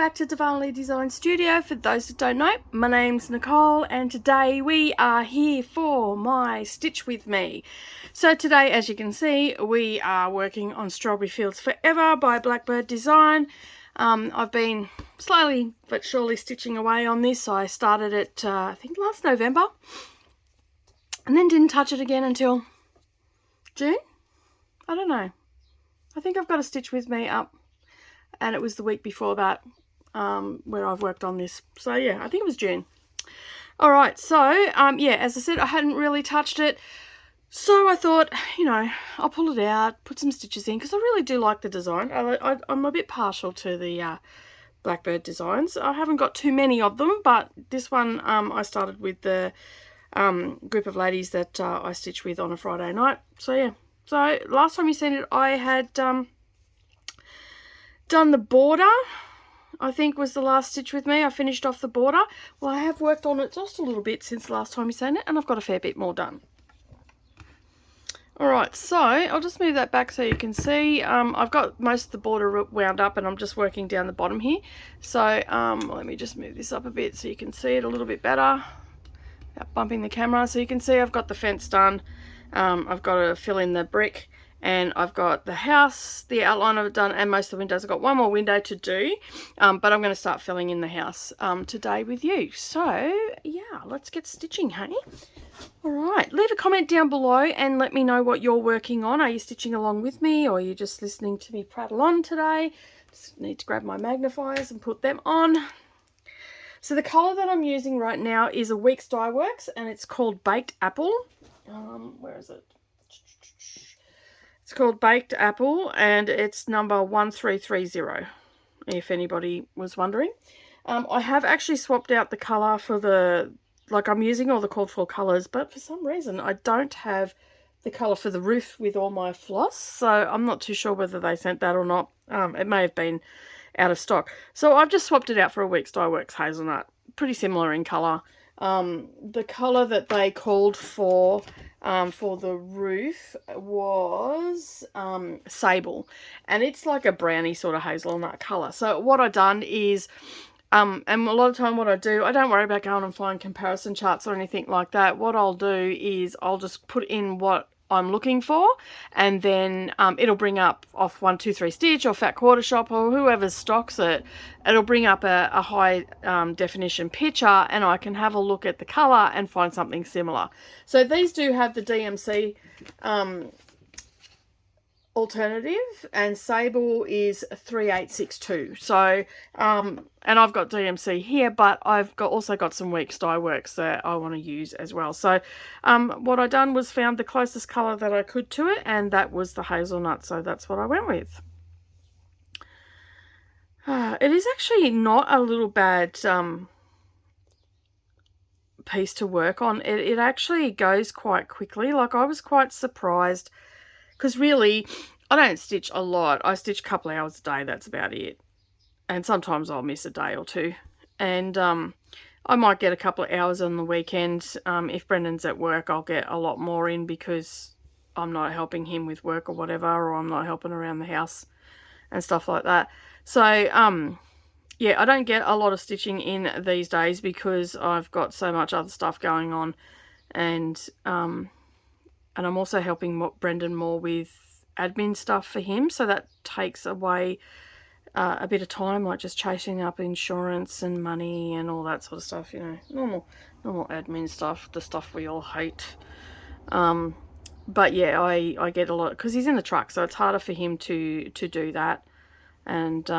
back to Darvanalee Designs Studio. For those that don't know, my name's Nicole and today we are here for my Stitch With Me. So today, as you can see, we are working on Strawberry Fields Forever by Blackbird Design. I've been slowly but surely stitching away on this. I started it, I think last November, and then didn't touch it again until June? I don't know. I think I've got a Stitch With Me up. And it was the week before that where I've worked on this. So yeah, I think it was June. Alright, so yeah, as I said, I hadn't really touched it. So I thought, you know, I'll pull it out, put some stitches in, because I really do like the design. I'm a bit partial to the Blackbird designs. I haven't got too many of them, but this one I started with the group of ladies that I stitch with on a Friday night. So yeah, so last time you seen it, I had done the border. I think was the last Stitch With Me. I finished off the border. Well, I have worked on it just a little bit since the last time you seen it, and I've got a fair bit more done. Alright, so I'll just move that back so you can see. I've got most of the border wound up and I'm just working down the bottom here. So let me just move this up a bit so you can see it a little bit better without bumping the camera. So you can see I've got the fence done. I've got to fill in the brick. And I've got the house, the outline of it done, and most of the windows. I've got one more window to do, but I'm going to start filling in the house today with you. So, yeah, let's get stitching, hey? All right, leave a comment down below and let me know what you're working on. Are you stitching along with me, or are you just listening to me prattle on today? Just need to grab my magnifiers and put them on. So the colour that I'm using right now is a Weeks Dye Works, and it's called Baked Apple. Where is it? It's called Baked Apple and it's number 1330, if anybody was wondering. I have actually swapped out the colour for the, like I'm using all the called for colours, but for some reason I don't have the colour for the roof with all my floss, so I'm not too sure whether they sent that or not. It may have been out of stock. So I've just swapped it out for a Weeks Dye Works Hazelnut. Pretty similar in colour. The colour that they called for the roof was sable, and it's like a brownie sort of hazelnut colour. So what I've done is, and a lot of time what I do, I don't worry about going and find comparison charts or anything like that. What I'll do is I'll just put in what I'm looking for, and then it'll bring up off 123 Stitch or Fat Quarter Shop or whoever stocks it. It'll bring up a high definition picture, and I can have a look at the colour and find something similar. So these do have the DMC alternative, and sable is 3862. So and I've got DMC here, but I've also got some Weeks Dye Works that I want to use as well. So what I done was found the closest colour that I could to it, and that was the hazelnut, so that's what I went with. It is actually not a little bad piece to work on. It actually goes quite quickly. Like, I was quite surprised, because really I don't stitch a lot. I stitch a couple of hours a day, that's about it. And sometimes I'll miss a day or two. And I might get a couple of hours on the weekend. If Brendan's at work, I'll get a lot more in because I'm not helping him with work or whatever, or I'm not helping around the house and stuff like that. So, yeah, I don't get a lot of stitching in these days because I've got so much other stuff going on. And I'm also helping Brendan more with admin stuff for him. So that takes away a bit of time, like just chasing up insurance and money and all that sort of stuff, you know, normal admin stuff, the stuff we all hate. But yeah, I get a lot, because he's in the truck, so it's harder for him to do that. And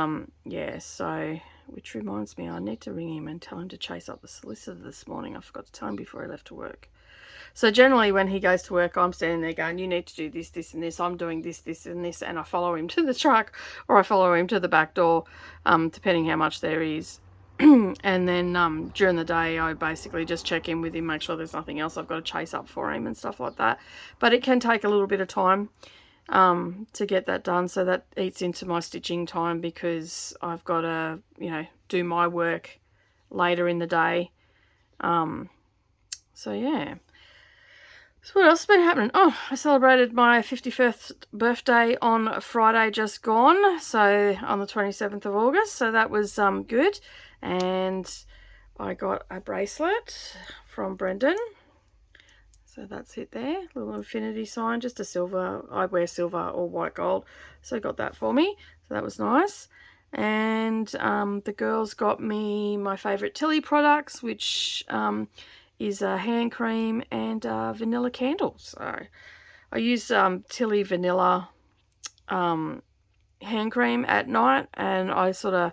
yeah, so, which reminds me, I need to ring him and tell him to chase up the solicitor this morning. I forgot to tell him before he left to work. So generally when he goes to work, I'm standing there going, you need to do this, this and this. I'm doing this, this and this. And I follow him to the truck, or I follow him to the back door, depending how much there is. And then during the day, I basically just check in with him, make sure there's nothing else I've got to chase up for him and stuff like that. But it can take a little bit of time to get that done. So that eats into my stitching time, because I've got to, you know, do my work later in the day. So yeah. So what else has been happening? Oh, I celebrated my 51st birthday on Friday just gone, so on the 27th of August, so that was good. And I got a bracelet from Brendan, so that's it there, little infinity sign, just a silver. I wear silver or white gold, so got that for me, so that was nice. And the girls got me my favourite Tilly products, which is a hand cream and vanilla candles. So I use Tilly vanilla hand cream at night, and I sort of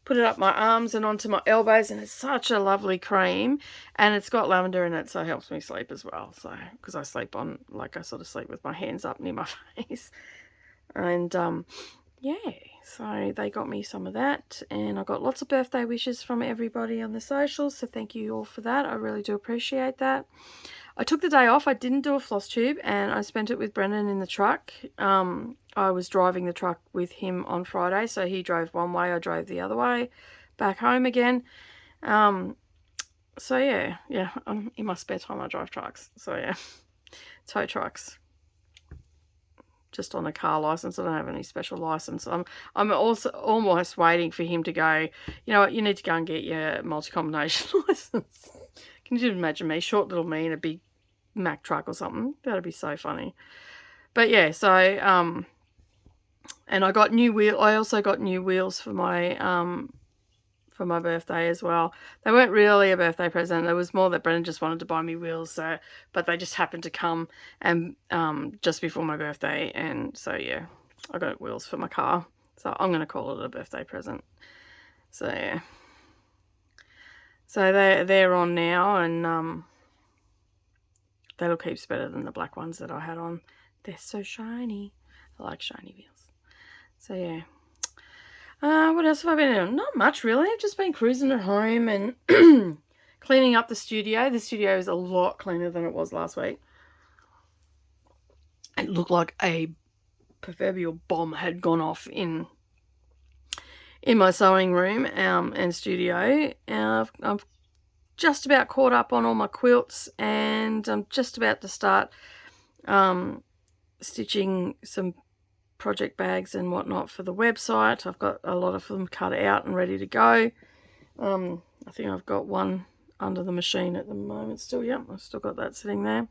put it up my arms and onto my elbows, and it's such a lovely cream, and it's got lavender in it, so it helps me sleep as well. So because I sleep on, like, I sort of sleep with my hands up near my face. And yeah, so they got me some of that, and I got lots of birthday wishes from everybody on the socials, so thank you all for that. I really do appreciate that. I took the day off. I didn't do a floss tube, and I spent it with Brendan in the truck. I was driving the truck with him on Friday, so he drove one way, I drove the other way, back home again. So yeah, in my spare time I drive trucks, so yeah, tow trucks. Just on a car license. I don't have any special license. I'm also almost waiting for him to go, you know what, you need to go and get your multi-combination license. Can you imagine me, short little me in a big Mack truck or something? That'd be so funny. But yeah, so and I got new wheel. I also got new wheels for my birthday as well. They weren't really a birthday present. It was more that Brendan just wanted to buy me wheels, so but they just happened to come and just before my birthday, and so yeah, I got wheels for my car. So I'm gonna call it a birthday present. So yeah. So they're on now, and they look heaps better than the black ones that I had on. They're so shiny. I like shiny wheels. So yeah. What else have I been doing? Not much really. I've just been cruising at home and cleaning up the studio. The studio is a lot cleaner than it was last week. It looked like a proverbial bomb had gone off in my sewing room and studio. I've just about caught up on all my quilts, and I'm just about to start stitching some project bags and whatnot for the website. I've got a lot of them cut out and ready to go. I think I've got one under the machine at the moment still. Yep, I've still got that sitting there.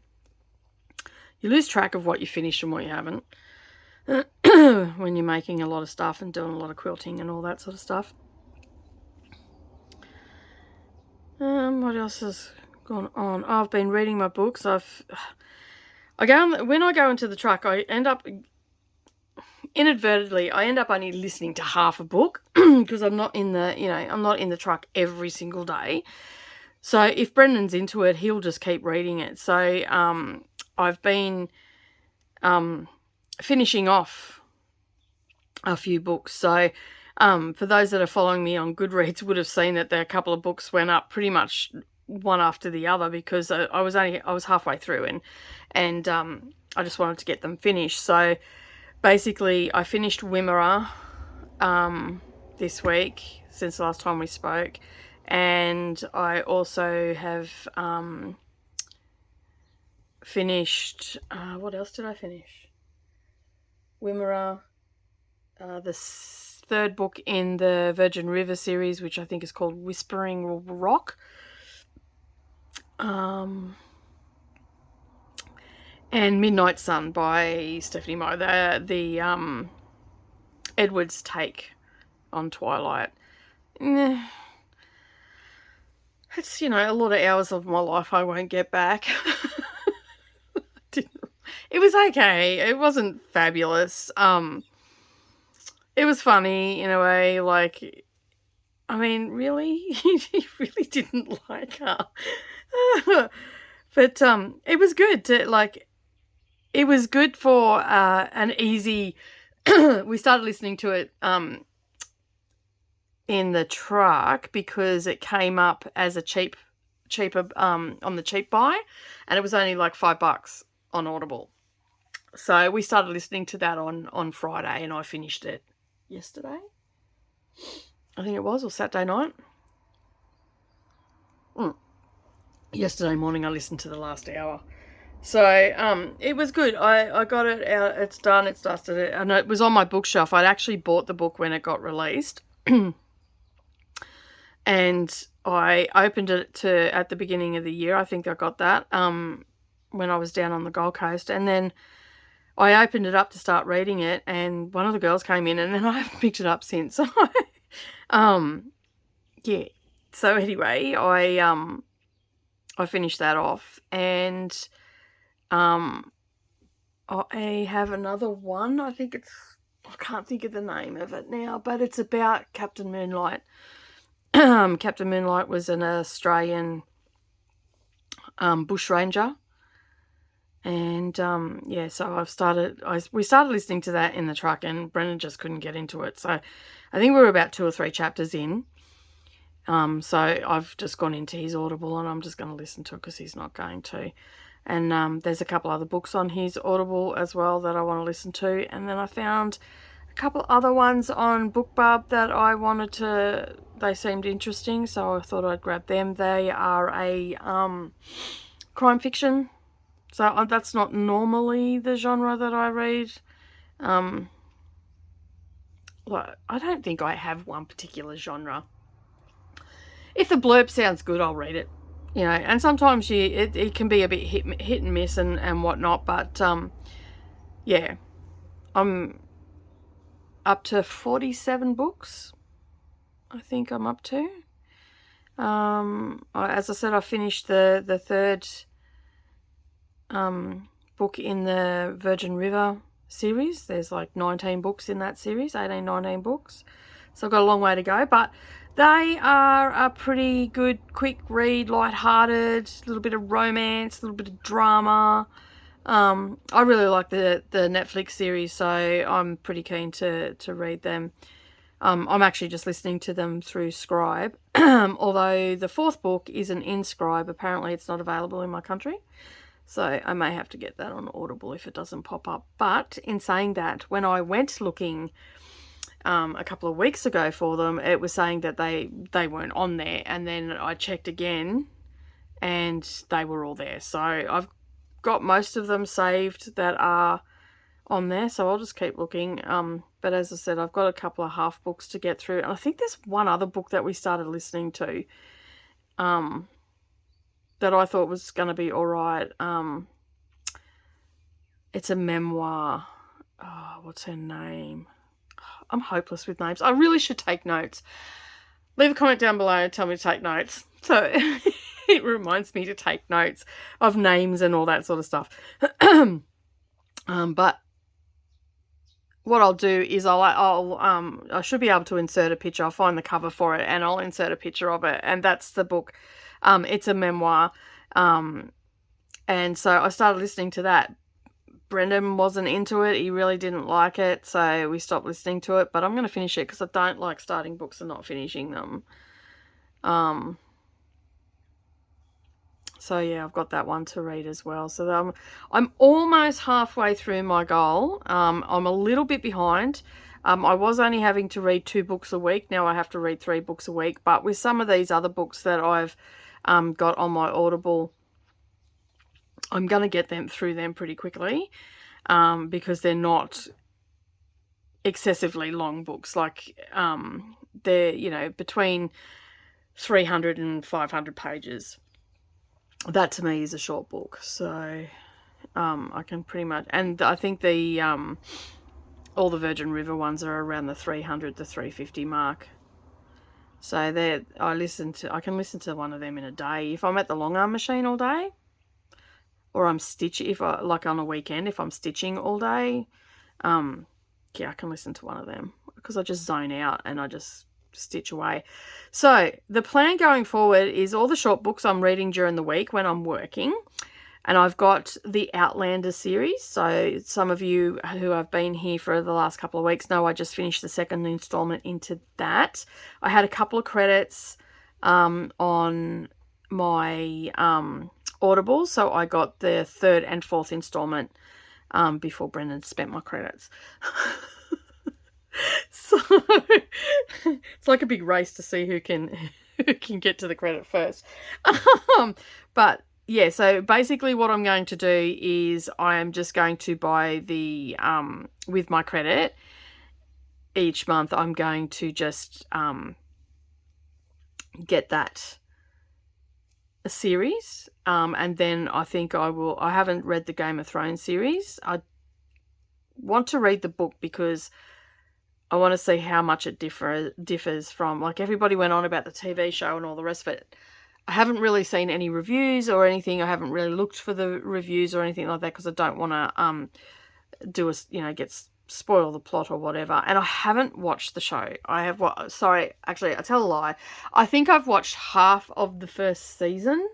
You lose track of what you finished and what you haven't when you're making a lot of stuff and doing a lot of quilting and all that sort of stuff. What else has gone on? Oh, I've been reading my books. when I go into the truck, I end up inadvertently, I end up only listening to half a book because I'm not in the truck every single day. So if Brendan's into it, he'll just keep reading it. So I've been finishing off a few books. So for those that are following me on Goodreads would have seen that there are a couple of books went up pretty much one after the other because I was halfway through and I just wanted to get them finished. So basically, I finished Wimmera this week since the last time we spoke, and I also have finished, what else did I finish? Wimmera, the third book in the Virgin River series, which I think is called Whispering Rock. And Midnight Sun by Stephanie Moe, the Edward's take on Twilight. It's, a lot of hours of my life I won't get back. It was okay. It wasn't fabulous. It was funny in a way, like, I mean, really? You really didn't like her. But it was good to, like, it was good for an easy, we started listening to it in the truck because it came up as a cheaper on the cheap buy, and it was only like $5 on Audible. So we started listening to that on Friday, and I finished it yesterday, I think it was, or Saturday night. Yesterday morning I listened to the last hour. So it was good. I got it out. It's done. It's dusted. It, and it was on my bookshelf. I'd actually bought the book when it got released, and I opened it at the beginning of the year. I think I got that when I was down on the Gold Coast, and then I opened it up to start reading it, and one of the girls came in, and then I haven't picked it up since. Yeah. So anyway, I finished that off, and I have another one. I can't think of the name of it now, but it's about Captain Moonlight. Captain Moonlight was an Australian bushranger. And yeah, so we started listening to that in the truck, and Brendan just couldn't get into it. So I think we were about 2 or 3 chapters in. So I've just gone into his Audible, and I'm just going to listen to it because he's not going to. And there's a couple other books on his Audible as well that I want to listen to. And then I found a couple other ones on BookBub that they seemed interesting, so I thought I'd grab them. They are a crime fiction. So that's not normally the genre that I read. I don't think I have one particular genre. If the blurb sounds good, I'll read it. You know, and sometimes it can be a bit hit and miss and whatnot. But yeah, I'm up to 47 books. I think I'm up to. As I said, I finished the third book in the Virgin River series. There's like 19 books in that series, 18, 19 books. So I've got a long way to go, but they are a pretty good, quick read, light-hearted, a little bit of romance, a little bit of drama. I really like the Netflix series, so I'm pretty keen to read them. I'm actually just listening to them through Scribe, although the 4th book isn't in Scribe. Apparently it's not available in my country. So I may have to get that on Audible if it doesn't pop up. But in saying that, when I went looking a couple of weeks ago for them, it was saying that they weren't on there. And then I checked again, and they were all there. So I've got most of them saved that are on there. So I'll just keep looking. But as I said, I've got a couple of half books to get through. And I think there's one other book that we started listening to. That I thought was going to be all right. It's a memoir. Oh, what's her name? I'm hopeless with names. I really should take notes. Leave a comment down below and tell me to take notes. So it reminds me to take notes of names and all that sort of stuff. But what I'll do is I should be able to insert a picture. I'll find the cover for it and I'll insert a picture of it. And that's the book. It's a memoir. And so I started listening to that. Brendan wasn't into it. He really didn't like it. So we stopped listening to it. But I'm going to finish it because I don't like starting books and not finishing them. So yeah, I've got that one to read as well. So I'm almost halfway through my goal. I'm a little bit behind. I was only having to read 2 books a week. Now I have to read 3 books a week. But with some of these other books that I've got on my Audible, I'm going to get them through them pretty quickly because they're not excessively long books. Like they're, you know, between 300 and 500 pages. That to me is a short book. So I can pretty much, and I think the all the Virgin River ones are around the 300 to 350 mark. So I can listen to one of them in a day. If I'm at the long arm machine all day, or I'm stitching, like on a weekend, if I'm stitching all day, yeah, I can listen to one of them because I just zone out and I just stitch away. So the plan going forward is all the short books I'm reading during the week when I'm working. And I've got the Outlander series. So some of you who have been here for the last couple of weeks know I just finished the 2nd installment into that. I had a couple of credits on my Audible. So I got the 3rd and 4th installment before Brendan spent my credits. So it's like a big race to see who can get to the credit first. But yeah, so basically what I'm going to do is I am just going to buy the, with my credit, each month I'm going to just get that a series, and then I think I haven't read the Game of Thrones series. I want to read the book because I want to see how much it differs from, like, everybody went on about the TV show and all the rest of it. I haven't really seen any reviews or anything. I haven't really looked for the reviews or anything like that because I don't want to spoil the plot or whatever. And I haven't watched the show. Actually, I tell a lie. I think I've watched half of the first season.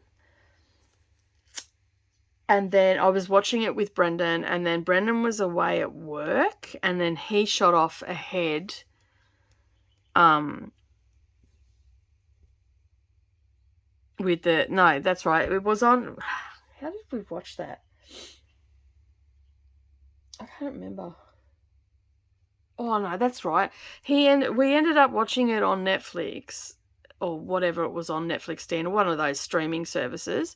And then I was watching it with Brendan, and then Brendan was away at work, and then he shot off ahead. No, that's right. It was on. How did we watch that? I can't remember. Oh no, that's right. We ended up watching it on Netflix or whatever it was on Netflix stand, or one of those streaming services.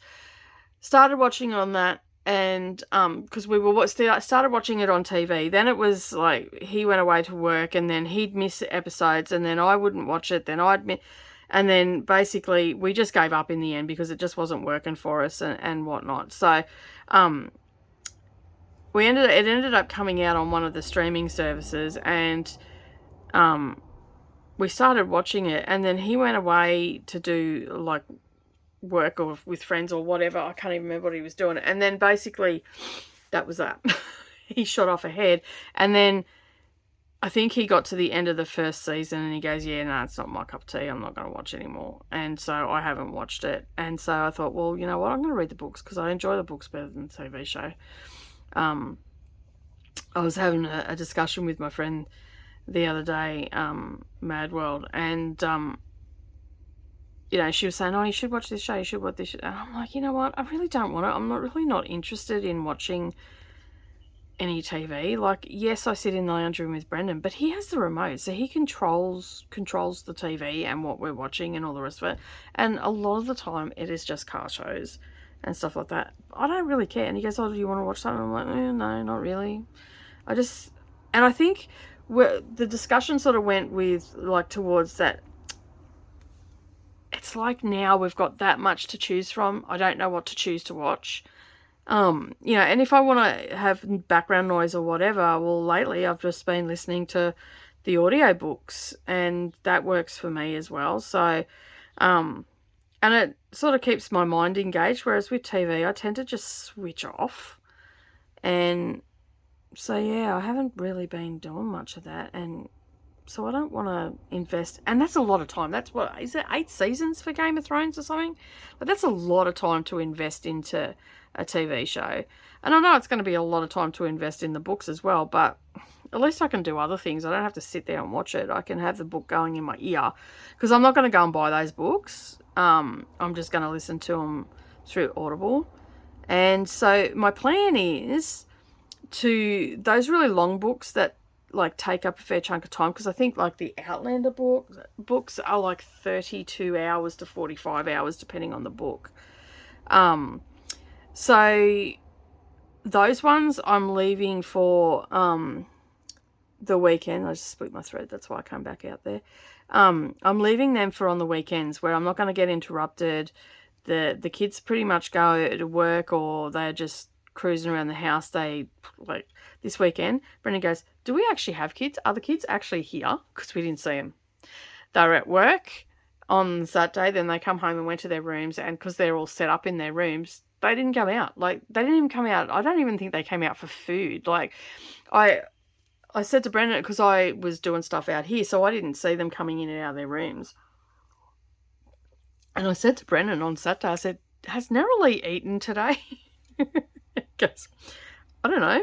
Started watching on that, and because we started watching it on TV. Then it was like he went away to work, and then he'd miss episodes, and then I wouldn't watch it. Then and then basically we just gave up in the end because it just wasn't working for us and whatnot. So it ended up coming out on one of the streaming services, and we started watching it, and then he went away to do like work or with friends or whatever. I can't even remember what he was doing. And then basically that was that. He shot off ahead, and then I think he got to the end of the first season and he goes, yeah, no, it's not my cup of tea. I'm not going to watch anymore. And so I haven't watched it. And so I thought, well, you know what? I'm going to read the books because I enjoy the books better than the TV show. I was having a discussion with my friend the other day, Mad World, and she was saying, oh, you should watch this show, you should watch this show. And I'm like, you know what? I really don't want to. I'm not interested in watching any TV. Like, yes, I sit in the lounge room with Brendan, but he has the remote, so he controls the TV and what we're watching and all the rest of it. And a lot of the time, it is just car shows and stuff like that. I don't really care. And he goes, oh, do you want to watch something? I'm like, no, not really. And I think the discussion sort of went with, like, towards that. It's like now we've got that much to choose from. I don't know what to choose to watch. And if I want to have background noise or whatever, well, lately I've just been listening to the audiobooks, and that works for me as well. So, and it sort of keeps my mind engaged, whereas with TV, I tend to just switch off. And so, yeah, I haven't really been doing much of that, and so I don't want to invest, and that's a lot of time. That's what, is it 8 seasons for Game of Thrones or something? But that's a lot of time to invest into a TV show. And I know it's going to be a lot of time to invest in the books as well, but at least I can do other things. I don't have to sit there and watch it. I can have the book going in my ear, because I'm not going to go and buy those books. I'm just going to listen to them through Audible. And so my plan is to, those really long books that like take up a fair chunk of time, because I think like the Outlander books are like 32 hours to 45 hours depending on the book. So those ones I'm leaving for the weekend. I just split my thread, that's why I come back out there. I'm leaving them for on the weekends, where I'm not going to get interrupted. The kids pretty much go to work, or they're just cruising around the house. They, like, this weekend, Brendan goes, do we actually have kids? Are the kids actually here? Because we didn't see them. They were at work on Saturday, then they come home and went to their rooms, and because they're all set up in their rooms, they didn't come out. Like, they didn't even come out. I don't even think they came out for food. Like, I said to Brendan, because I was doing stuff out here, so I didn't see them coming in and out of their rooms. And I said to Brendan on Saturday, I said, has Nerily eaten today? Goes, I don't know.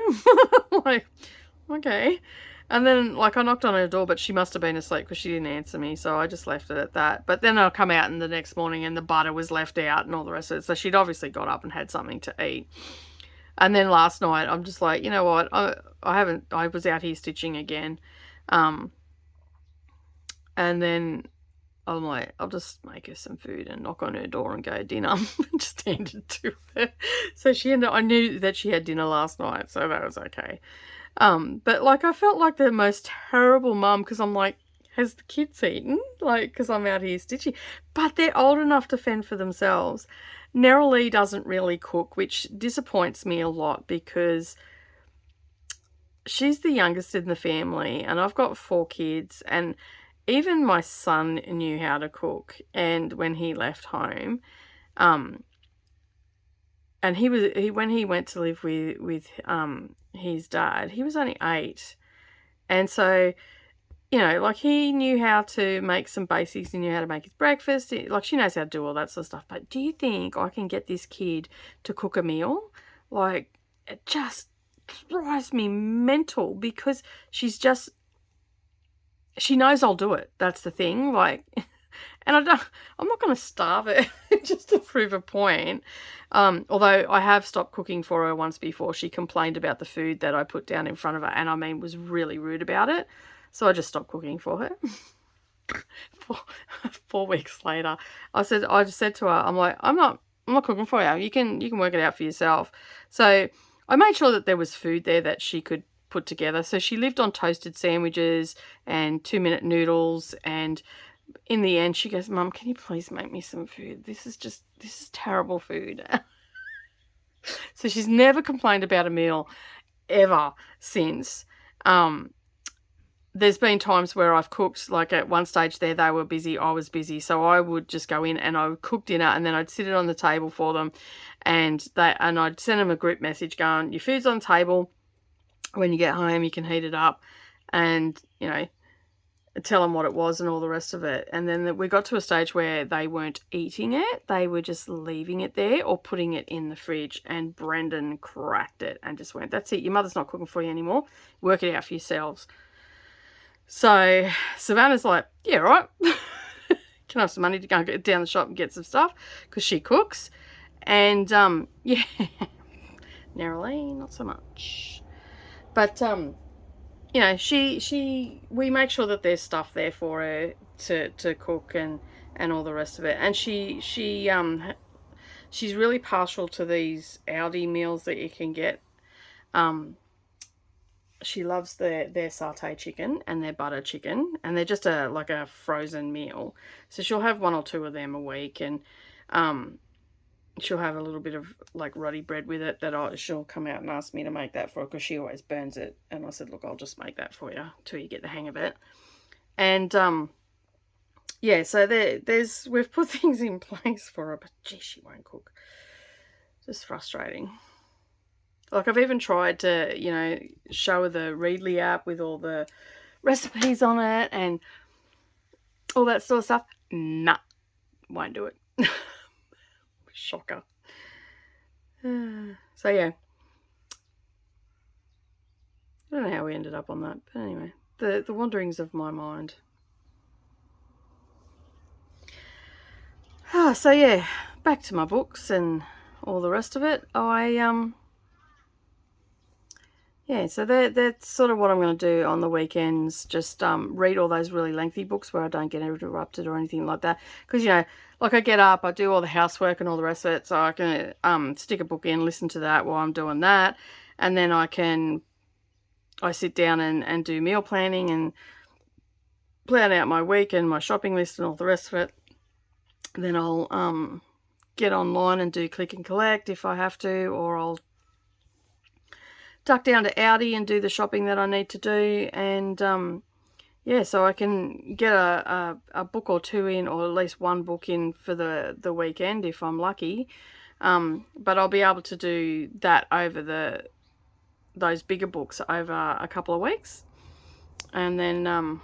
Like, okay. And then, like, I knocked on her door, but she must have been asleep because she didn't answer me, so I just left it at that. But then I'll come out in the next morning and the butter was left out and all the rest of it, so she'd obviously got up and had something to eat. And then last night, I'm just like, you know what, I was out here stitching again. And then I'm like, I'll just make her some food and knock on her door and go dinner and just hand it to her. So I knew that she had dinner last night, so that was okay. But like, I felt like the most terrible mum because I'm like, has the kids eaten? Like, because I'm out here stitching. But they're old enough to fend for themselves. Narrowly doesn't really cook, which disappoints me a lot because she's the youngest in the family and I've got 4 kids, and even my son knew how to cook. And when he left home, and when he went to live with his dad, he was only 8. And so, you know, like, he knew how to make some basics. He knew how to make his breakfast. Like, she knows how to do all that sort of stuff. But do you think I can get this kid to cook a meal? Like, it just drives me mental because she knows I'll do it. That's the thing. Like, and I'm not going to starve her just to prove a point. Although I have stopped cooking for her once before. She complained about the food that I put down in front of her, and I mean, was really rude about it. So I just stopped cooking for her. 4 weeks later, I just said to her, I'm like, I'm not cooking for you. You can work it out for yourself. So I made sure that there was food there that she could put together. So she lived on toasted sandwiches and 2-minute noodles, and in the end she goes, Mum, can you please make me some food? This is terrible food. So she's never complained about a meal ever since. There's been times where I've cooked, like at one stage there, they were busy, I was busy. So I would just go in and I would cook dinner, and then I'd sit it on the table for them, and I'd send them a group message going, your food's on the table. When you get home, you can heat it up, and, you know, tell them what it was and all the rest of it. And then we got to a stage where they weren't eating it. They were just leaving it there or putting it in the fridge, and Brendan cracked it and just went, that's it. Your mother's not cooking for you anymore. Work it out for yourselves. So Savannah's like, yeah, right. Can I have some money to go down the shop and get some stuff because she cooks. And yeah, narrowly, not so much. But you know, we make sure that there's stuff there for her to cook and all the rest of it. And she's really partial to these Aldi meals that you can get. She loves their satay chicken and their butter chicken, and they're just like a frozen meal. So she'll have 1 or 2 of them a week, and she'll have a little bit of like ruddy bread with it that she'll come out and ask me to make that for her because she always burns it. And I said, look, I'll just make that for you till you get the hang of it. And yeah, so we've put things in place for her, but gee, she won't cook. Just frustrating. Like, I've even tried to, you know, show her the Readly app with all the recipes on it and all that sort of stuff. Nah, won't do it. Shocker. So, yeah. I don't know how we ended up on that, but anyway, the wanderings of my mind. So, yeah, back to my books and all the rest of it. Yeah, so that's sort of what I'm going to do on the weekends. Just read all those really lengthy books where I don't get interrupted or anything like that. Because, you know, like, I get up, I do all the housework and all the rest of it, so I can stick a book in, listen to that while I'm doing that. And then I sit down and do meal planning and plan out my week and my shopping list and all the rest of it. Then I'll get online and do click and collect if I have to, or I'll duck down to Aldi and do the shopping that I need to do. And yeah, so I can get a book or 2 in, or at least 1 book in for the weekend if I'm lucky. But I'll be able to do that over those bigger books over a couple of weeks. And then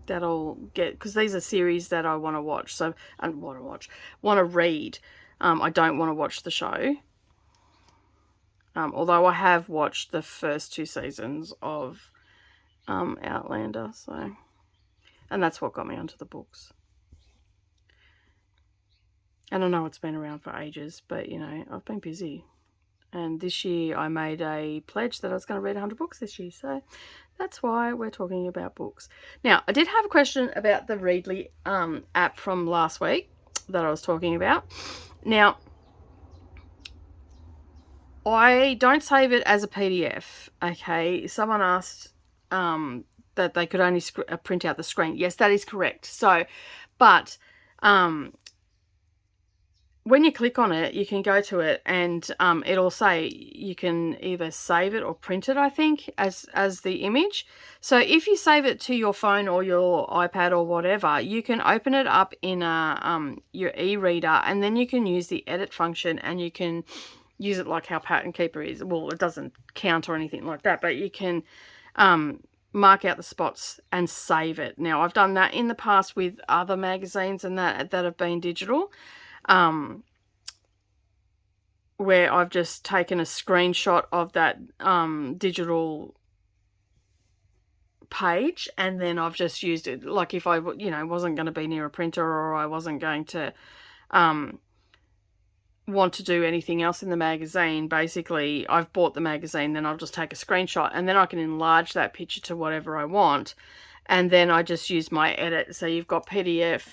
that'll get, because these are series that I want to watch. So I want to read. I don't want to watch the show. Although I have watched the first 2 seasons of Outlander, so, and that's what got me onto the books. And I know it's been around for ages, but, you know, I've been busy. And this year I made a pledge that I was going to read 100 books this year. So that's why we're talking about books. Now, I did have a question about the Readly app from last week that I was talking about. Now, I don't save it as a PDF, okay? Someone asked that they could only print out the screen. Yes, that is correct. So, but when you click on it, you can go to it and it'll say you can either save it or print it, I think, as the image. So if you save it to your phone or your iPad or whatever, you can open it up in your e-reader, and then you can use the edit function, and you can use it like how Pattern Keeper is. Well, it doesn't count or anything like that, but you can mark out the spots and save it. Now, I've done that in the past with other magazines and that have been digital. Where I've just taken a screenshot of that digital page, and then I've just used it. Like if I, wasn't going to be near a printer, or I wasn't going to want to do anything else in the magazine, basically I've bought the magazine, then I'll just take a screenshot, and then I can enlarge that picture to whatever I want, and then I just use my edit. So you've got PDF,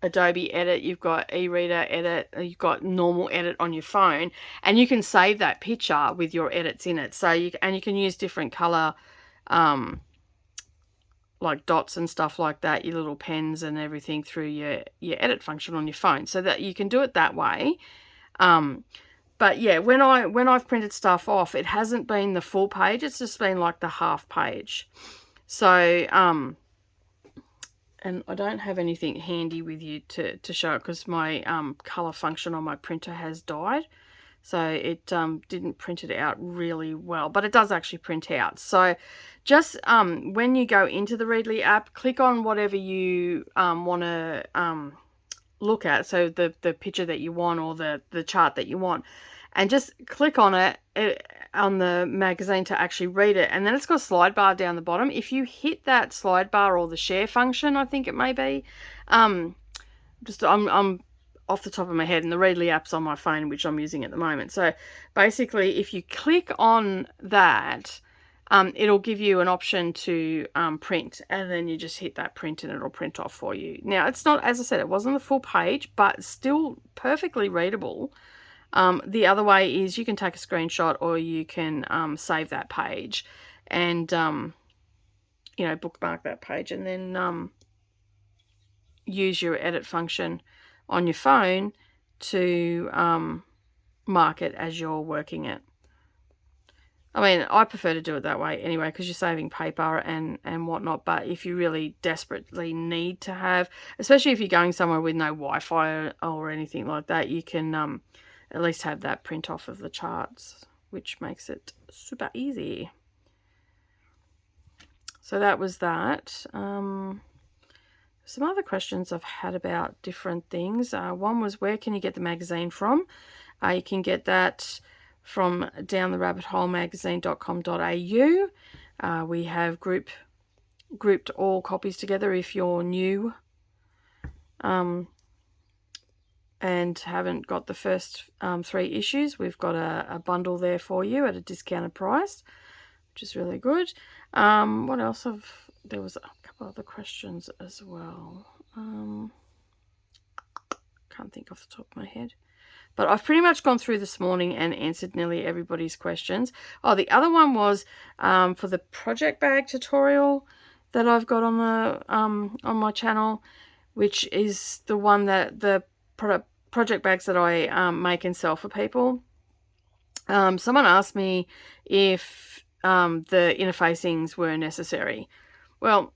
Adobe Edit, you've got e-reader edit, you've got normal edit on your phone, and you can save that picture with your edits in it. So you can use different color like dots and stuff like that, your little pens and everything, through your edit function on your phone, so that you can do it that way. But yeah, when I've printed stuff off, it hasn't been the full page, it's just been like the half page. So and I don't have anything handy with you to show it, because my color function on my printer has died. So it didn't print it out really well, but it does actually print out. So just when you go into the Readly app, click on whatever you want to look at. So the picture that you want, or the chart that you want, and just click on it on the magazine to actually read it. And then it's got a slide bar down the bottom. If you hit that slide bar, or the share function, I think it may be, I'm off the top of my head, and the Readly app's on my phone, which I'm using at the moment. So basically, if you click on that, it'll give you an option to print, and then you just hit that print and it'll print off for you. Now, it's not, as I said, it wasn't the full page, but still perfectly readable. The other way is you can take a screenshot, or you can save that page and bookmark that page, and then use your edit function on your phone to mark it as you're working it. I mean, I prefer to do it that way anyway, because you're saving paper and whatnot. But if you really desperately need to have, especially if you're going somewhere with no Wi-Fi or anything like that, you can at least have that print off of the charts, which makes it super easy. So that was that. Some other questions I've had about different things. One was, where can you get the magazine from? You can get that from downtherabbitholemagazine.com.au. We have grouped all copies together if you're new and haven't got the first 3 issues. We've got a bundle there for you at a discounted price, which is really good. What else? There was a couple other questions as well. Can't think off the top of my head. But I've pretty much gone through this morning and answered nearly everybody's questions. Oh, the other one was for the project bag tutorial that I've got on the on my channel, which is the one that the project bags that I make and sell for people. Someone asked me if the inner facings were necessary. Well,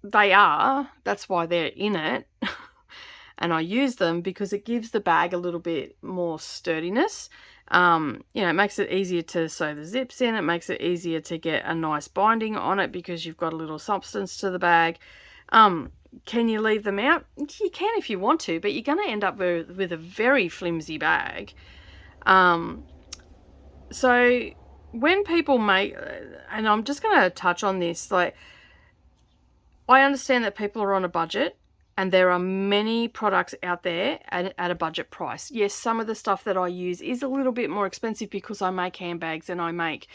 they are. That's why they're in it. And I use them because it gives the bag a little bit more sturdiness. It makes it easier to sew the zips in. It makes it easier to get a nice binding on it because you've got a little substance to the bag. Can you leave them out? You can if you want to, but you're going to end up with a very flimsy bag. So when people make, and I'm just going to touch on this, like, I understand that people are on a budget And there are many products out there at a budget price. Yes, some of the stuff that I use is a little bit more expensive because I make handbags and I make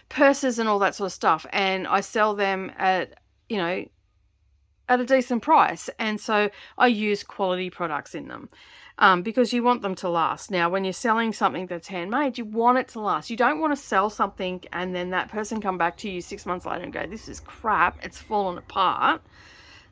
purses and all that sort of stuff. And I sell them at, you know, at a decent price. And so I use quality products in them because you want them to last. Now, when you're selling something that's handmade, you want it to last. You don't want to sell something and then that person come back to you 6 months later and go, this is crap, it's fallen apart.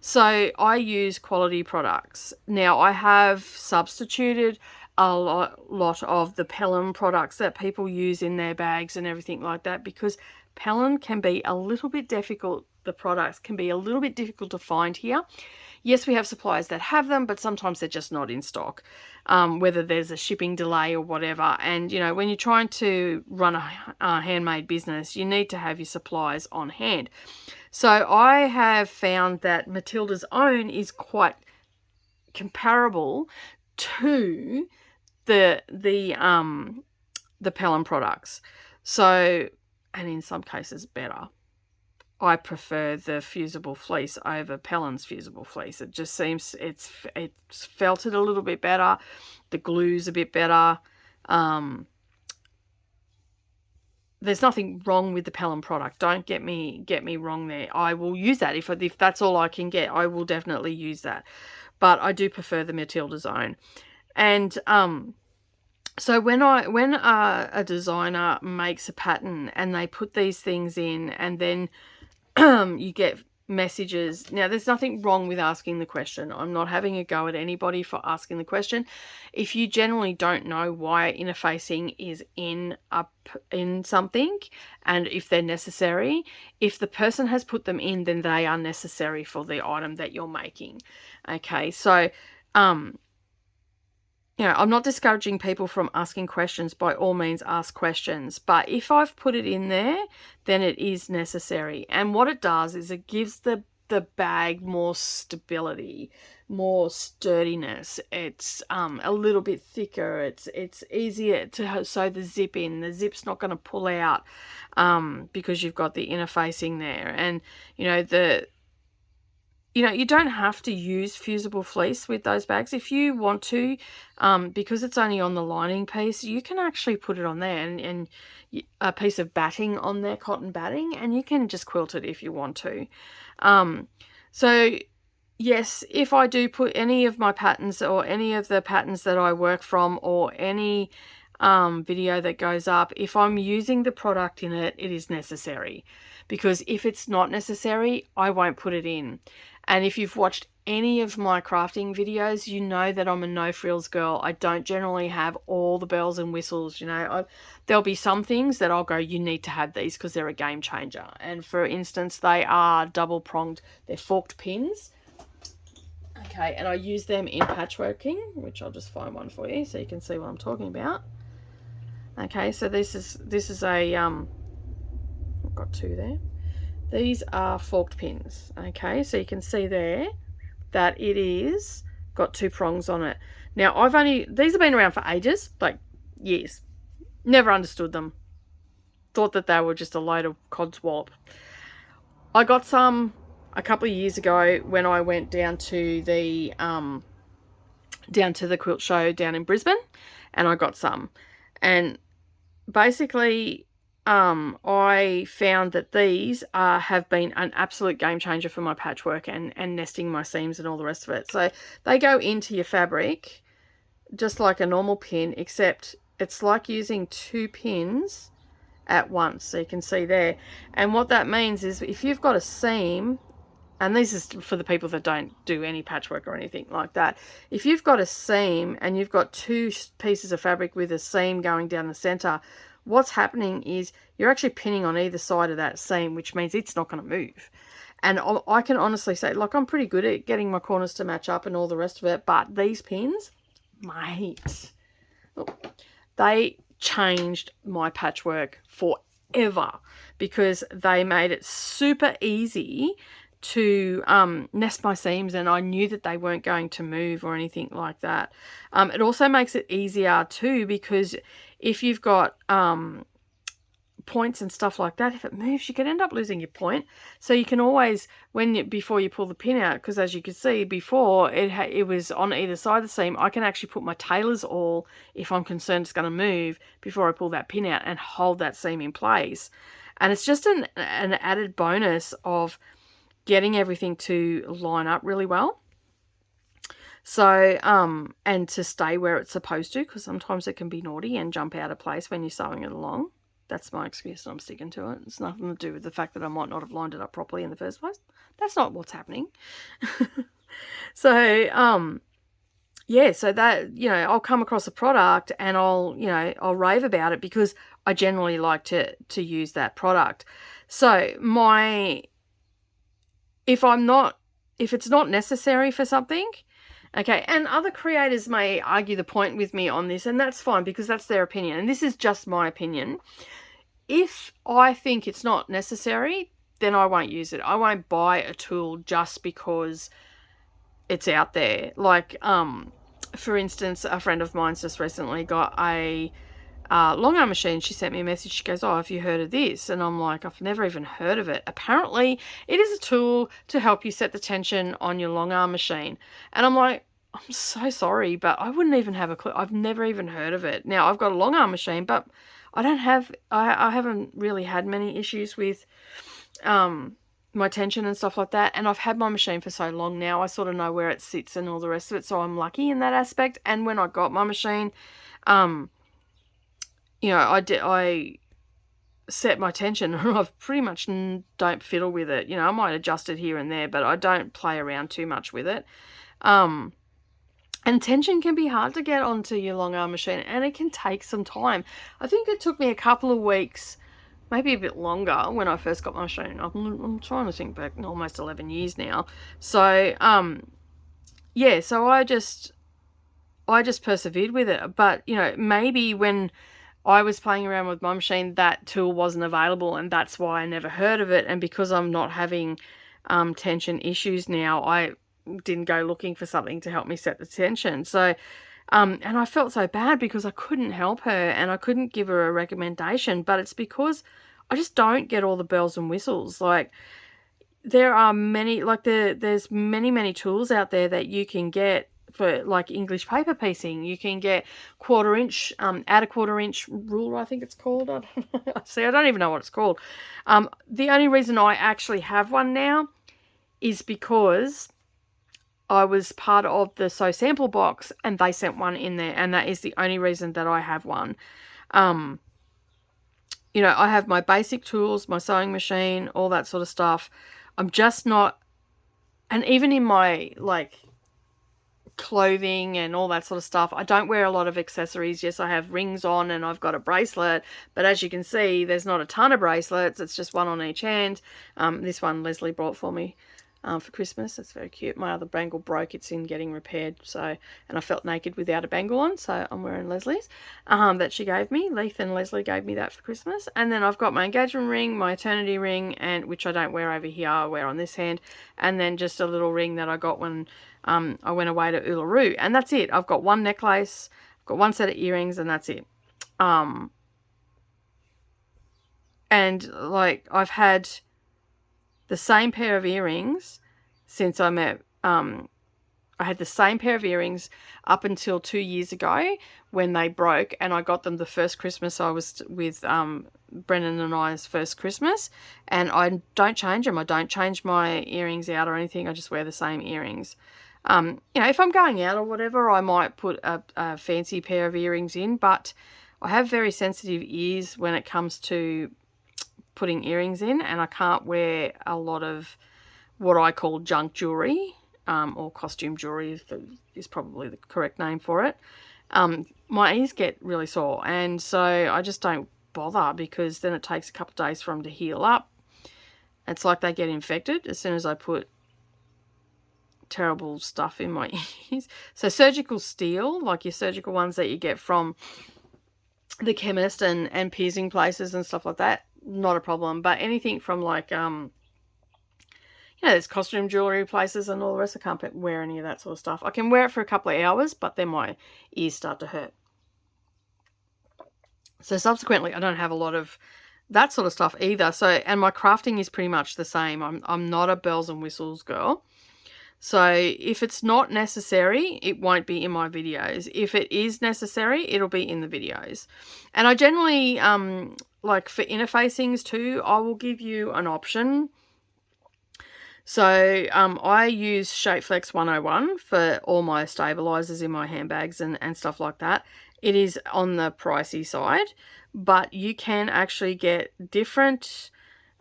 So I use quality products. Now, I have substituted a lot of the Pelham products that people use in their bags and everything like that, because Pelham can be a little bit difficult. The products can be a little bit difficult to find here. Yes, we have suppliers that have them, but sometimes they're just not in stock, whether there's a shipping delay or whatever. And, you know, when you're trying to run a handmade business, you need to have your supplies on hand. So I have found that Matilda's Own is quite comparable to the Pelham products. So, and in some cases better. I prefer the fusible fleece over Pelham's fusible fleece. It just seems it's felted a little bit better. The glue's a bit better. There's nothing wrong with the Pelham product. Don't get me wrong there. I will use that if that's all I can get. I will definitely use that. But I do prefer the Matilda's Own. And so when a designer makes a pattern and they put these things in, and then you get messages. Now, there's nothing wrong with asking the question. I'm not having a go at anybody for asking the question. If you generally don't know why interfacing is in something and if they're necessary, if the person has put them in, then they are necessary for the item that you're making. Okay, so you know, I'm not discouraging people from asking questions. By all means, ask questions. But if I've put it in there, then it is necessary. And what it does is it gives the bag more stability, more sturdiness. It's a little bit thicker. It's easier to sew the zip in. The zip's not going to pull out because you've got the interfacing there. And, you know, you don't have to use fusible fleece with those bags. If you want to, because it's only on the lining piece, you can actually put it on there and a piece of batting on there, cotton batting, and you can just quilt it if you want to. So yes, if I do put any of my patterns or any of the patterns that I work from or any video that goes up, if I'm using the product in it, it is necessary. Because if it's not necessary, I won't put it in. And if you've watched any of my crafting videos, you know that I'm a no frills girl. I don't generally have all the bells and whistles. You know, there'll be some things that I'll go, you need to have these because they're a game changer. And for instance, they are double pronged. They're forked pins. Okay, and I use them in patchworking, which I'll just find one for you so you can see what I'm talking about. Okay, so this is a I've got two there. These are forked pins. Okay, so you can see there that it is got two prongs on it. Now these have been around for ages, like years. Never understood them. Thought that they were just a load of codswallop. I got some a couple of years ago when I went down to the quilt show down in Brisbane, and I got some. And basically, I found that these have been an absolute game changer for my patchwork and nesting my seams and all the rest of it. So they go into your fabric just like a normal pin, except it's like using two pins at once. So you can see there. And what that means is if you've got a seam, and this is for the people that don't do any patchwork or anything like that. If you've got a seam and you've got two pieces of fabric with a seam going down the center, what's happening is you're actually pinning on either side of that seam, which means it's not going to move. And I can honestly say, like, I'm pretty good at getting my corners to match up and all the rest of it, but these pins, mate, they changed my patchwork forever because they made it super easy to nest my seams, and I knew that they weren't going to move or anything like that. It also makes it easier too because if you've got points and stuff like that, if it moves, you can end up losing your point. So you can always, before you pull the pin out, because as you can see before, it was on either side of the seam, I can actually put my tailor's awl, if I'm concerned it's going to move, before I pull that pin out and hold that seam in place. And it's just an added bonus of getting everything to line up really well. So, and to stay where it's supposed to, because sometimes it can be naughty and jump out of place when you're sewing it along. That's my excuse, and I'm sticking to it. It's nothing to do with the fact that I might not have lined it up properly in the first place. That's not what's happening. So, yeah, so that, you know, I'll come across a product and I'll rave about it because I generally like to use that product. So if it's not necessary for something, okay, and other creators may argue the point with me on this, and that's fine because that's their opinion, and this is just my opinion. If I think it's not necessary, then I won't use it. I won't buy a tool just because it's out there. Like, for instance, a friend of mine's just recently got a long arm machine. She sent me a message. She goes, "Oh, have you heard of this?" And I'm like, "I've never even heard of it." Apparently, it is a tool to help you set the tension on your long arm machine. And I'm like, I'm so sorry, but I wouldn't even have a clue. I've never even heard of it. Now, I've got a long arm machine, but I haven't really had many issues with my tension and stuff like that. And I've had my machine for so long now, I sort of know where it sits and all the rest of it. So I'm lucky in that aspect. And when I got my machine, you know, I set my tension and I've pretty much don't fiddle with it. You know, I might adjust it here and there, but I don't play around too much with it. And tension can be hard to get onto your long arm machine, and it can take some time. I think it took me a couple of weeks, maybe a bit longer, when I first got my machine. I'm trying to think back, almost 11 years now. So, yeah, so I just persevered with it. But, you know, maybe when I was playing around with my machine, that tool wasn't available, and that's why I never heard of it. And because I'm not having tension issues now, I didn't go looking for something to help me set the tension. So, and I felt so bad because I couldn't help her and I couldn't give her a recommendation, but it's because I just don't get all the bells and whistles. Like, there are many, like there's many tools out there that you can get for, like, English paper piecing. You can get quarter-inch, add a quarter-inch ruler, I think it's called. I don't even know what it's called. The only reason I actually have one now is because I was part of the Sew Sample box and they sent one in there, and that is the only reason that I have one. You know, I have my basic tools, my sewing machine, all that sort of stuff. I'm just not, and even in my, like, clothing and all that sort of stuff, I don't wear a lot of accessories. Yes, I have rings on and I've got a bracelet, but as you can see, there's not a ton of bracelets. It's just one on each hand. This one Leslie brought for me for Christmas. It's very cute. My other bangle broke. It's in getting repaired. So, and I felt naked without a bangle on, so I'm wearing Leslie's that she gave me. Leith and Leslie gave me that for Christmas. And then I've got my engagement ring, my eternity ring, and which I don't wear over here, I wear on this hand, and then just a little ring that I got when I went away to Uluru, and that's it. I've got one necklace, I've got one set of earrings, and that's it. And like, I've had the same pair of earrings since I met, I had the same pair of earrings up until 2 years ago when they broke, and I got them the first Christmas I was with Brennan and I's first Christmas, and I don't change them. I don't change my earrings out or anything. I just wear the same earrings. You know, if I'm going out or whatever, I might put a fancy pair of earrings in, but I have very sensitive ears when it comes to putting earrings in, and I can't wear a lot of what I call junk jewelry, or costume jewelry is probably the correct name for it. My ears get really sore, and so I just don't bother, because then it takes a couple of days for them to heal up. It's like they get infected as soon as I put terrible stuff in my ears. So surgical steel, like your surgical ones that you get from the chemist and piercing places and stuff like that, not a problem. But anything from, like, you know, there's costume jewelry places and all the rest, I can't wear any of that sort of stuff. I can wear it for a couple of hours, but then my ears start to hurt. So subsequently, I don't have a lot of that sort of stuff either. So, and my crafting is pretty much the same. I'm not a bells and whistles girl. So if it's not necessary, it won't be in my videos. If it is necessary, it'll be in the videos. And I generally, like for interfacings too, I will give you an option. So I use Shapeflex 101 for all my stabilizers in my handbags and stuff like that. It is on the pricey side, but you can actually get different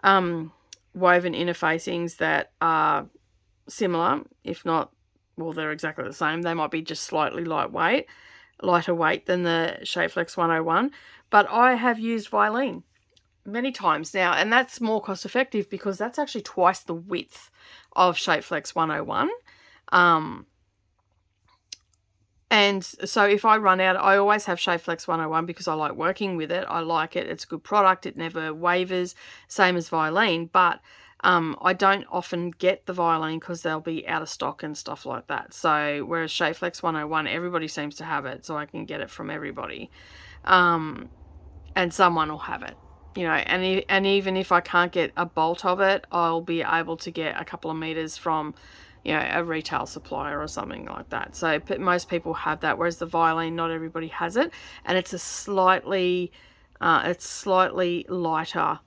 woven interfacings that are similar, if not, well, they're exactly the same. They might be just slightly lighter weight than the Shapeflex 101, but I have used Vilene many times now, and that's more cost effective because that's actually twice the width of Shapeflex 101. And so if I run out, I always have Shapeflex 101 because I like working with it. I like it. It's a good product. It never wavers, same as Vilene, but I don't often get the Vilene because they'll be out of stock and stuff like that. So whereas Shapeflex 101, everybody seems to have it, so I can get it from everybody. And someone will have it, you know, and even if I can't get a bolt of it, I'll be able to get a couple of meters from, you know, a retail supplier or something like that. So most people have that, whereas the Vilene, not everybody has it, and it's slightly lighter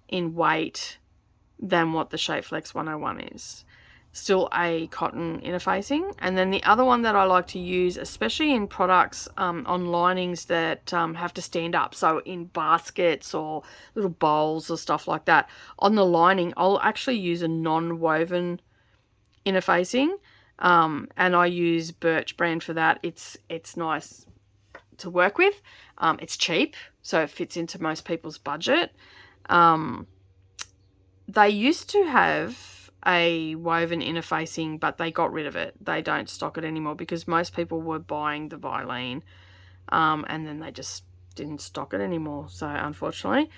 in weight than what the Shapeflex 101 is. Still a cotton interfacing. And then the other one that I like to use, especially in products on linings that have to stand up, so in baskets or little bowls or stuff like that, on the lining I'll actually use a non-woven interfacing, and I use Birch brand for that. It's nice to work with. It's cheap, so it fits into most people's budget. They used to have a woven interfacing, but they got rid of it. They don't stock it anymore because most people were buying the Vilene, and then they just didn't stock it anymore, so unfortunately.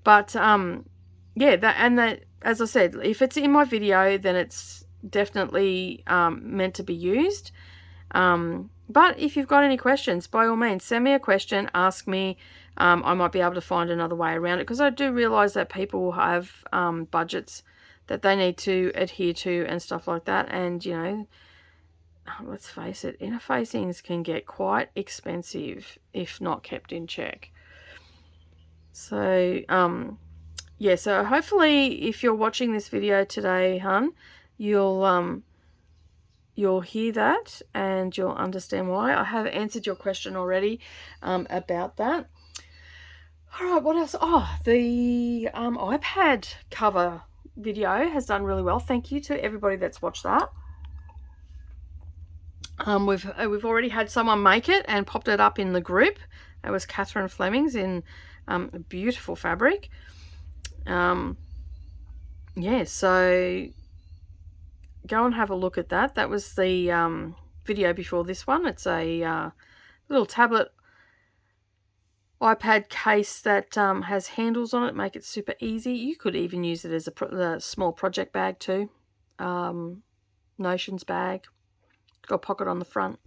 But yeah, that as I said, if it's in my video, then it's definitely meant to be used. But if you've got any questions, by all means, send me a question, ask me. I might be able to find another way around it, because I do realize that people have budgets that they need to adhere to and stuff like that. And, you know, let's face it, interfacings can get quite expensive if not kept in check. So, yeah, so hopefully if you're watching this video today, hun, you'll hear that and you'll understand why. I have answered your question already about that. All right, what else? Oh, the iPad cover video has done really well. Thank you to everybody that's watched that. We've already had someone make it and popped it up in the group. It was Catherine Fleming's in a beautiful fabric. Yeah, so go and have a look at that. That was the video before this one. It's a little tablet iPad case that has handles on it, make it super easy. You could even use it as a small project bag too. Notions bag. It's got a pocket on the front.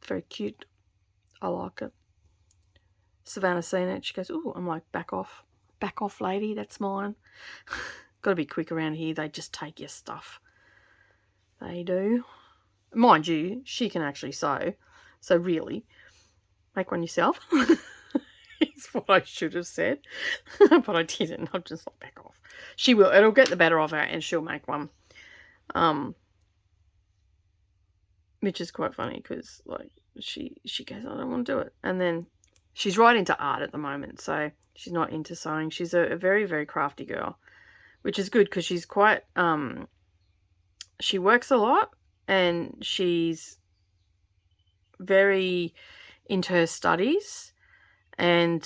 Very cute. I like it. Savannah seen it. She goes, "Ooh," I'm like, back off, lady, that's mine. Got to be quick around here. They just take your stuff. They do. Mind you, she can actually sew. So really, make one yourself. Is what I should have said. But I didn't. I'm just like, back off. She will. It'll get the better of her and she'll make one. Which is quite funny because, like, she goes, "I don't want to do it." And then she's right into art at the moment. So she's not into sewing. She's a very, very crafty girl. Which is good because she's quite... she works a lot and she's very into her studies. And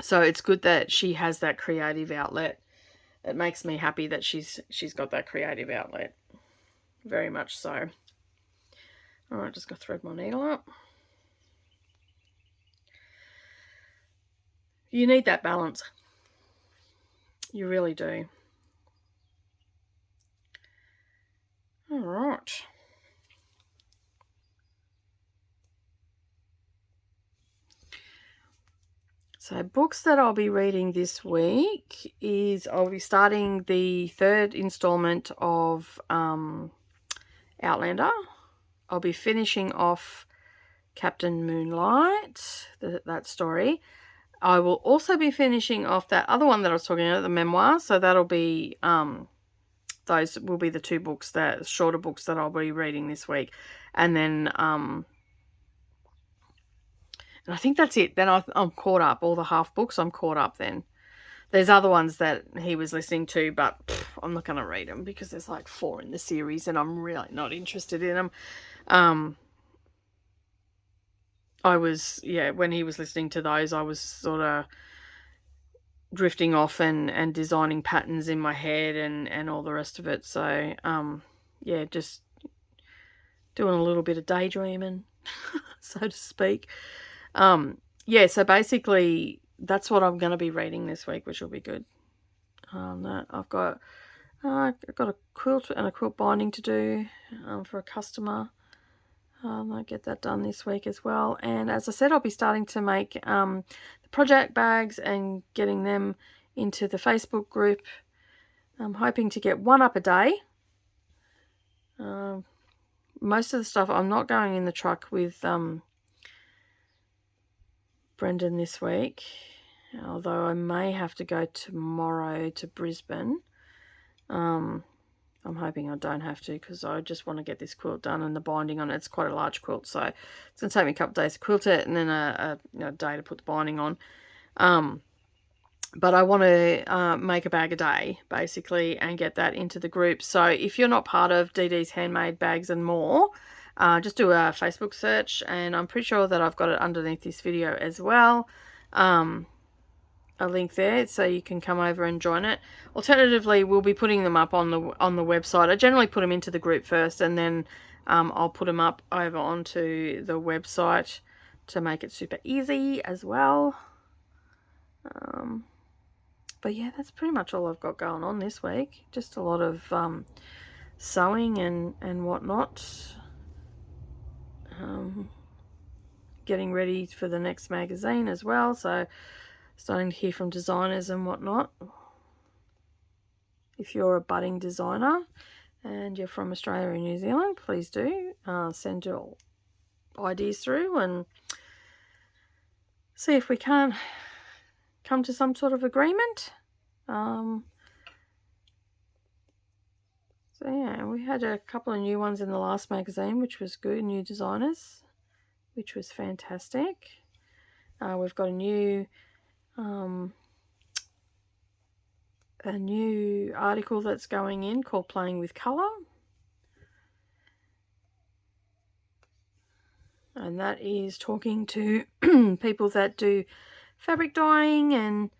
so it's good that she has that creative outlet. It makes me happy that she's got that creative outlet. Very much so. All right, just going to thread my needle up. You need that balance. You really do. All right. So books that I'll be reading this week is I'll be starting the 3rd installment of Outlander. I'll be finishing off Captain Moonlight, that story. I will also be finishing off that other one that I was talking about, the memoir. So that'll be, those will be the 2 books, that shorter books that I'll be reading this week. And then, and I think that's it. Then I'm caught up. All the half books, I'm caught up then. There's other ones that he was listening to, but I'm not going to read them because there's like 4 in the series and I'm really not interested in them. I was, when he was listening to those, I was sort of drifting off and designing patterns in my head and all the rest of it. So, just doing a little bit of daydreaming, so to speak. So basically that's what I'm going to be reading this week, which will be good. I've got a quilt and a quilt binding to do for a customer. I'll get that done this week as well. And as I said, I'll be starting to make the project bags and getting them into the Facebook group. I'm hoping to get 1 up a day. Most of the stuff I'm not going in the truck with Brendan this week, although I may have to go tomorrow to Brisbane. I'm hoping I don't have to because I just want to get this quilt done and the binding on it. It's quite a large quilt, so it's going to take me a couple of days to quilt it and then a day to put the binding on. But I want to make a bag a day, basically, and get that into the group. So if you're not part of DD's Handmade Bags and More, just do a Facebook search, and I'm pretty sure that I've got it underneath this video as well. A link there so you can come over and join it. Alternatively, we'll be putting them up on the website. I generally put them into the group first, and then I'll put them up over onto the website to make it super easy as well. But yeah, that's pretty much all I've got going on this week. Just a lot of sewing and whatnot. Getting ready for the next magazine as well, so starting to hear from designers and whatnot. If you're a budding designer and you're from Australia or New Zealand, please do send your ideas through and see if we can't come to some sort of agreement. So yeah, we had a couple of new ones in the last magazine, which was good, new designers, which was fantastic. We've got a new article that's going in called Playing with Colour, and that is talking to people that do fabric dyeing, and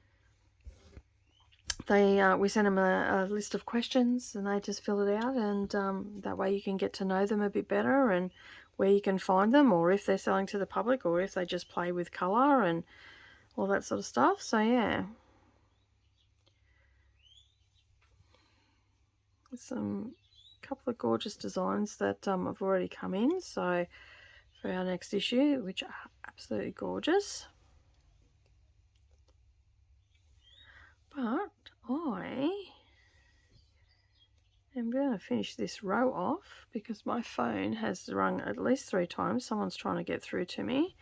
we send them a list of questions and they just fill it out, and that way you can get to know them a bit better and where you can find them, or if they're selling to the public, or if they just play with colour and all that sort of stuff. So yeah, some couple of gorgeous designs that have already come in, so for our next issue, which are absolutely gorgeous. But I am going to finish this row off because my phone has rung at least 3 times. Someone's trying to get through to me.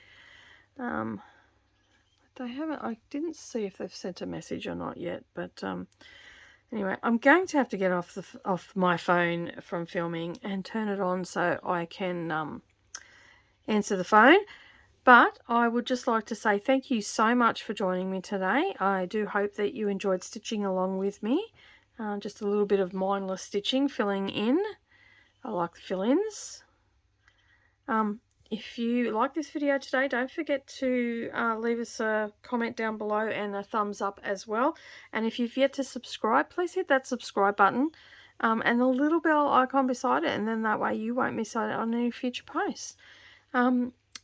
They haven't. I didn't see if they've sent a message or not yet. But anyway, I'm going to have to get off my phone from filming and turn it on so I can answer the phone. But I would just like to say thank you so much for joining me today. I do hope that you enjoyed stitching along with me. Just a little bit of mindless stitching, filling in. I like the fill-ins. If you like this video today, don't forget to leave us a comment down below and a thumbs up as well. And if you've yet to subscribe, please hit that subscribe button and the little bell icon beside it, and then that way you won't miss out on any future posts.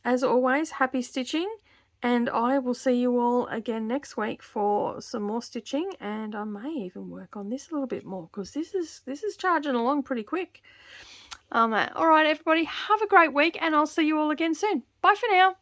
As always, happy stitching, and I will see you all again next week for some more stitching, and I may even work on this a little bit more because this is charging along pretty quick. All right, everybody, have a great week, and I'll see you all again soon. Bye for now.